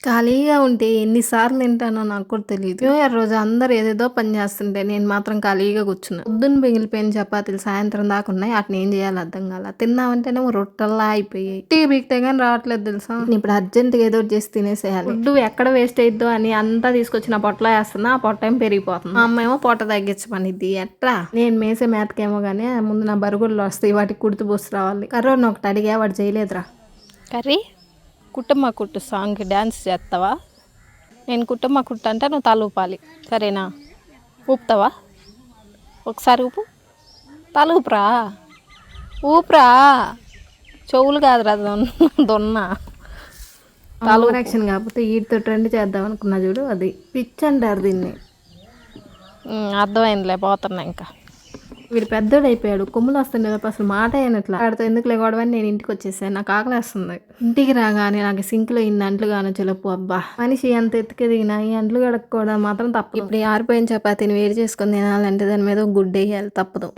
ఖాళీగా ఉంటే ఎన్ని సార్లు తింటానో నాకు కూడా తెలీదు. న్యూ ఇయర్ రోజు అందరూ ఏదేదో పని చేస్తుంటే నేను మాత్రం ఖాళీగా కూర్చున్నా. పొద్దున్న మిగిలిపోయిన చపాతీలు సాయంత్రం దాకా ఉన్నాయి. ఆటిని ఏం చేయాలో అర్థం కాల. తిందామంటేనేమో రొట్టెల్లా అయిపోయాయి. టీ బీకితే గాని రావట్లేదు తెలుసా. ఇప్పుడు అర్జెంట్‌గా ఏదో ఒకటి చేసి తినేసేయాలి. ఫుడ్ ఎక్కడ వేస్ట్ అయిద్దో అని అంతా తీసుకొచ్చి నా పొట్టలో వేస్తున్నా. ఆ పొట్ట ఏమో పెరిగిపోతుంది. మా అమ్మ ఏమో పొట్ట తగ్గించమనిద్ది. ఎట్లా? నేను మేసే మేతకేమో గానీ ముందు నా బరుగుల్లో వస్తాయి. వాటికి కుడితి పోసి రావాలి. కర్రోని ఒకటి అడిగా వాడు చేయలేదురా. కర్రీ కుట్టమ్మ కుట్టు సాంగ్కి డ్యాన్స్ చేస్తావా? నేను కుట్టమ్మ కుట్టు అంటే నువ్వు తల ఊపాలి, సరేనా? ఊపుతావా? ఒకసారి ఊపు, తల ఊపురా, ఊపురా, చెవులు కాదురా దొన్న. ఓవర్ యాక్షన్ కాకపోతే వీటితో ట్రెండ్ చేద్దాం అనుకున్నా చూడు, అది పిచ్ అంటారు దీన్ని. అర్థమైందిలే, పోతున్నా ఇంకా. వీడు పెద్దోడు అయిపోయాడు. కొమ్ములు వస్తుండే అసలు మాట అయినట్లా. వాడితో ఎందుకు లేవడమని నేను ఇంటికి వచ్చేసాను. నాకు ఆకలేస్తుంది. ఇంటికి రాగానే నాకు సింక్లో ఇన్ని అంట్లు గాను చెలపు. అబ్బా, మనిషి ఎంత ఎత్తుకే దిగినా ఈ అంట్లు కడుక్కోవడం మాత్రం తప్పదు. ఇప్పుడు ఆరిపోయిన చపాతీని వేడి చేసుకొని తినాలంటే దాని మీద ఒక గుడ్డు వేయాలి, తప్పదు.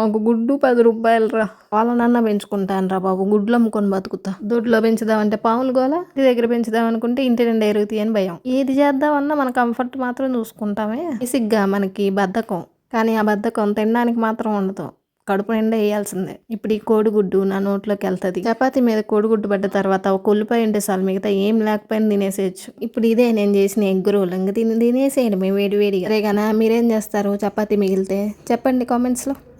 ఒక గుడ్డు 10 రూపాయలు రా. పాలనన్నా పెంచుకుంటాను రా బాబు, గుడ్లు అమ్ముకొని బతుకుతా. దొడ్లో పెంచుదామంటే పాములు గోల, ఇంటి దగ్గర పెంచుదాం అనుకుంటే ఇంటి నిండా ఎరుగుతాయి అని భయం. ఏది చేద్దామన్నా మన కంఫర్ట్ మాత్రం చూసుకుంటామే. బేసిక్గా మనకి బద్ధకం, కానీ ఆ బద్ధకం తినడానికి మాత్రం ఉండదు. కడుపు నిండా వేయాల్సిందే. ఇప్పుడు ఈ కోడిగుడ్డు నా నోట్లోకి వెళ్తుంది. చపాతీ మీద కోడిగుడ్డు పడ్డ తర్వాత ఒక ఉల్లిపాయ ఉంటే చాలు, మిగతా ఏం లేకపోయినా తినేసేయచ్చు. ఇప్పుడు ఇదే నేను చేసిన ఎగ్ రోల్. ఇంక తినేసేయండి మేము వేడి వేడిగా. రేగానా మీరేం చేస్తారు చపాతీ మిగిలితే చెప్పండి కామెంట్స్లో.